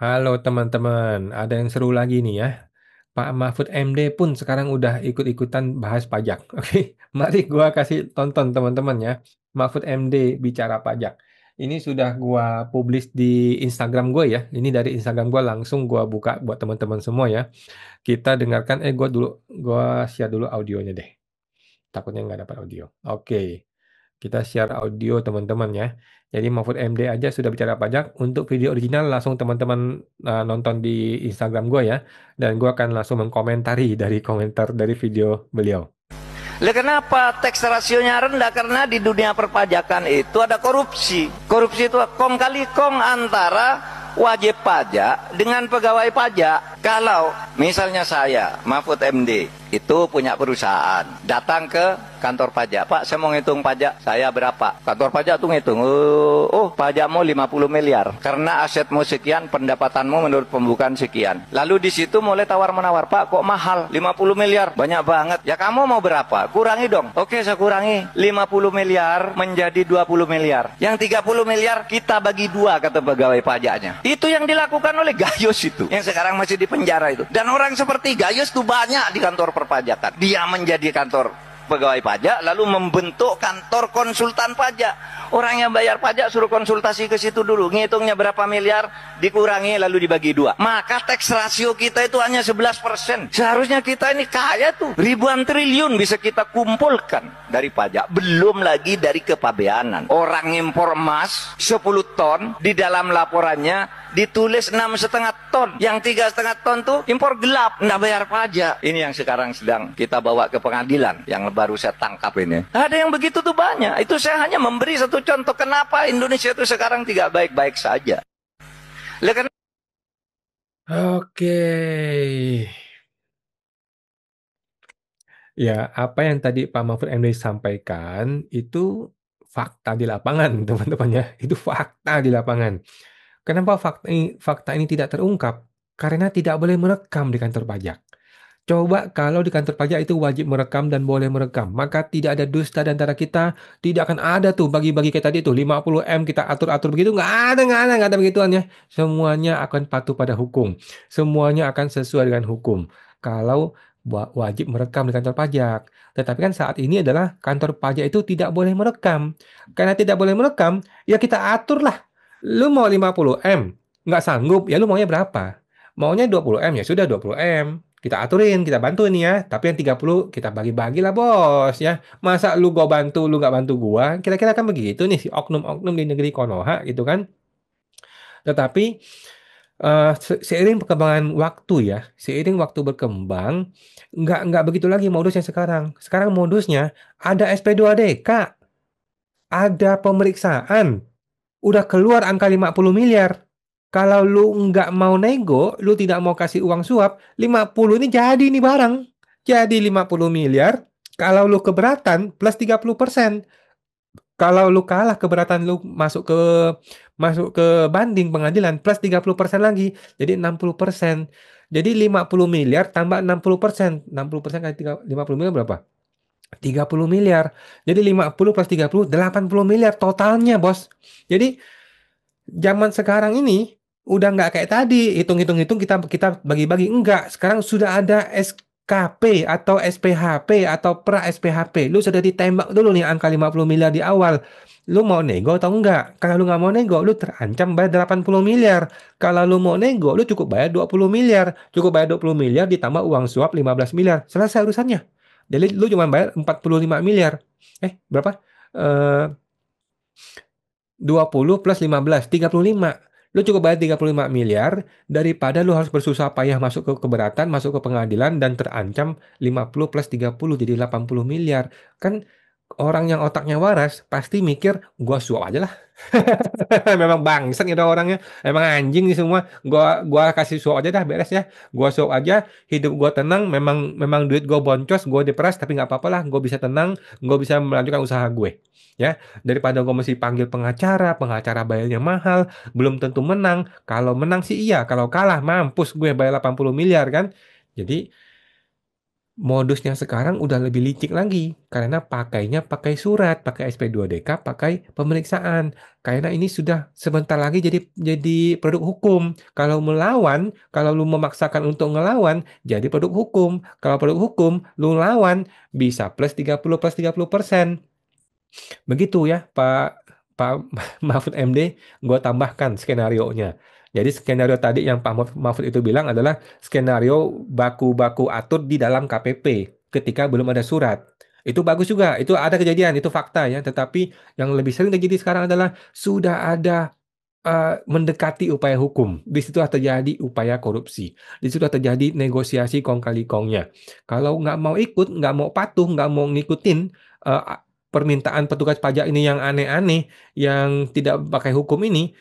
Halo teman-teman, ada yang seru lagi nih ya. Pak Mahfud MD pun sekarang udah ikut-ikutan bahas pajak. Oke, mari gua kasih tonton teman-teman ya. Mahfud MD bicara pajak. Ini sudah gua publish di Instagram gue ya. Ini dari Instagram gua langsung gua buka buat teman-teman semua ya. Kita dengarkan, gua share dulu audionya deh. Takutnya nggak dapat audio. Oke. Kita share audio teman-teman ya. Jadi Mahfud MD aja sudah bicara pajak. Untuk video original langsung teman-teman nonton di Instagram gue ya. Dan gue akan langsung mengkomentari dari komentar dari video beliau. Lah kenapa tax rasionya rendah? Karena di dunia perpajakan itu ada korupsi. Korupsi itu kong kali kong antara wajib pajak dengan pegawai pajak. Kalau misalnya saya, Mahfud MD, itu punya perusahaan, datang ke kantor pajak, Pak saya mau ngitung pajak saya berapa, kantor pajak tuh ngitung, oh pajakmu 50 miliar karena asetmu sekian, pendapatanmu menurut pembukaan sekian. Lalu di situ mulai tawar-menawar, Pak kok mahal 50 miliar, banyak banget, ya kamu mau berapa, kurangi dong. Oke saya kurangi 50 miliar menjadi 20 miliar, yang 30 miliar kita bagi dua, kata pegawai pajaknya. Itu yang dilakukan oleh Gayus itu, yang sekarang masih di penjara itu. Dan orang seperti Gayus tuh banyak di kantor perpajakan. Dia menjadi kantor pegawai pajak lalu membentuk kantor konsultan pajak. Orang yang bayar pajak suruh konsultasi ke situ dulu, ngitungnya berapa miliar, dikurangi lalu dibagi dua. Maka tax rasio kita itu hanya 11%. Seharusnya kita ini kaya tuh, ribuan triliun bisa kita kumpulkan dari pajak. Belum lagi dari kepabeanan. Orang impor emas 10 ton, di dalam laporannya ditulis 6,5 ton, yang 3,5 ton tuh impor gelap, nggak bayar pajak. Ini yang sekarang sedang kita bawa ke pengadilan, yang baru saya tangkap ini. Ada yang begitu tuh banyak. Itu saya hanya memberi satu contoh kenapa Indonesia itu sekarang tidak baik-baik saja. Karena Oke. Ya, apa yang tadi Pak Mahfud MD sampaikan itu fakta di lapangan, teman-teman ya. Itu fakta di lapangan. Kenapa fakta ini tidak terungkap? Karena tidak boleh merekam di kantor pajak. Coba kalau di kantor pajak itu wajib merekam dan boleh merekam, maka tidak ada dusta di antara kita, tidak akan ada tuh bagi-bagi kayak tadi tuh 50 M kita atur-atur begitu, nggak ada begituannya. Semuanya akan patuh pada hukum, semuanya akan sesuai dengan hukum. Kalau wajib merekam di kantor pajak, tetapi kan saat ini adalah kantor pajak itu tidak boleh merekam, karena tidak boleh merekam, ya kita atur lah. Lu mau 50 M, nggak sanggup, ya lu maunya berapa? Maunya 20 M ya sudah 20 M. Kita aturin, kita bantu nih ya. Tapi yang 30 kita bagi-bagi lah bos ya. Masa lu gua bantu, lu nggak bantu gua? Kira-kira kan begitu nih si oknum-oknum di negeri Konoha gitu kan. Tetapi seiring perkembangan waktu ya, seiring waktu berkembang, nggak begitu lagi modusnya sekarang. Sekarang modusnya ada SP2DK, ada pemeriksaan, udah keluar angka 50 miliar. Kalau lu nggak mau nego, lu tidak mau kasih uang suap, 50 ini jadi nih barang. Jadi 50 miliar, kalau lu keberatan plus 30%. Kalau lu kalah keberatan lu masuk ke banding pengadilan plus 30% lagi. Jadi 60%. Jadi 50 miliar tambah 60%. 60% kali 50 miliar berapa? 30 miliar. Jadi 50 plus 30, 80 miliar totalnya, Bos. Jadi zaman sekarang ini udah nggak kayak tadi hitung-hitung-hitung kita kita bagi-bagi enggak. Sekarang sudah ada SKP atau SPHP atau pra SPHP. Lu sudah ditembak dulu nih angka 50 miliar di awal. Lu mau nego atau enggak? Kalau lu nggak mau nego, lu terancam bayar 80 miliar. Kalau lu mau nego, lu cukup bayar 20 miliar. Cukup bayar 20 miliar ditambah uang suap 15 miliar. Selesai urusannya. Jadi lu cuma bayar 45 miliar. Berapa? Eh 20 plus 15, 35. Lu cukup bayar 35 miliar daripada lu harus bersusah payah masuk ke keberatan, masuk ke pengadilan dan terancam 50 plus 30 jadi 80 miliar. Kan orang yang otaknya waras pasti mikir gua suap aja lah. Memang bangsat gitu orangnya. Emang anjing nih semua. Gua kasih suap aja dah beres ya. Gua suap aja, hidup gua tenang, memang memang duit gua boncos, gua diperas tapi nggak apa-apa lah, gua bisa tenang, gua bisa melanjutkan usaha gue. Ya, daripada gua mesti panggil pengacara, pengacara bayarnya mahal, belum tentu menang. Kalau menang sih iya, kalau kalah mampus gue bayar 80 miliar kan. Jadi Modusnya sekarang udah lebih licik lagi karena pakainya pakai surat, pakai SP2DK, pakai pemeriksaan. Karena ini sudah sebentar lagi jadi produk hukum. Kalau melawan, kalau lu memaksakan untuk ngelawan, jadi produk hukum. Kalau produk hukum, lu lawan bisa plus 30% Begitu ya, Pak Mahfud MD, gue tambahkan skenario-nya. Jadi skenario tadi yang Pak Mahfud itu bilang adalah skenario baku-baku atur di dalam KPP ketika belum ada surat. Itu bagus juga, itu ada kejadian, itu fakta ya. Tetapi yang lebih sering terjadi sekarang adalah sudah ada mendekati upaya hukum. Di situ terjadi upaya korupsi. Di situ terjadi negosiasi kong kali kongnya. Kalau nggak mau ikut, nggak mau patuh, nggak mau ngikutin eh, permintaan petugas pajak ini yang aneh-aneh, yang tidak pakai hukum ini,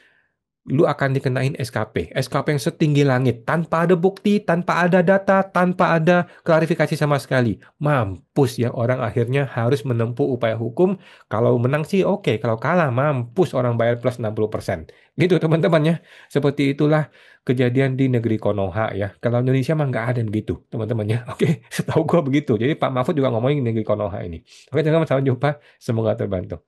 lu akan dikenain SKP. SKP yang setinggi langit, tanpa ada bukti, tanpa ada data, tanpa ada klarifikasi sama sekali. Mampus ya, orang akhirnya harus menempuh upaya hukum. Kalau menang sih oke, kalau kalah mampus orang bayar plus 60%. Gitu teman-teman ya. Seperti itulah kejadian di negeri Konoha ya. Kalau Indonesia mah nggak ada yang begitu teman-teman ya. Oke, setahu gua begitu. Jadi Pak Mahfud juga ngomongin negeri Konoha ini. Oke, teman-teman, sampai jumpa. Semoga terbantu.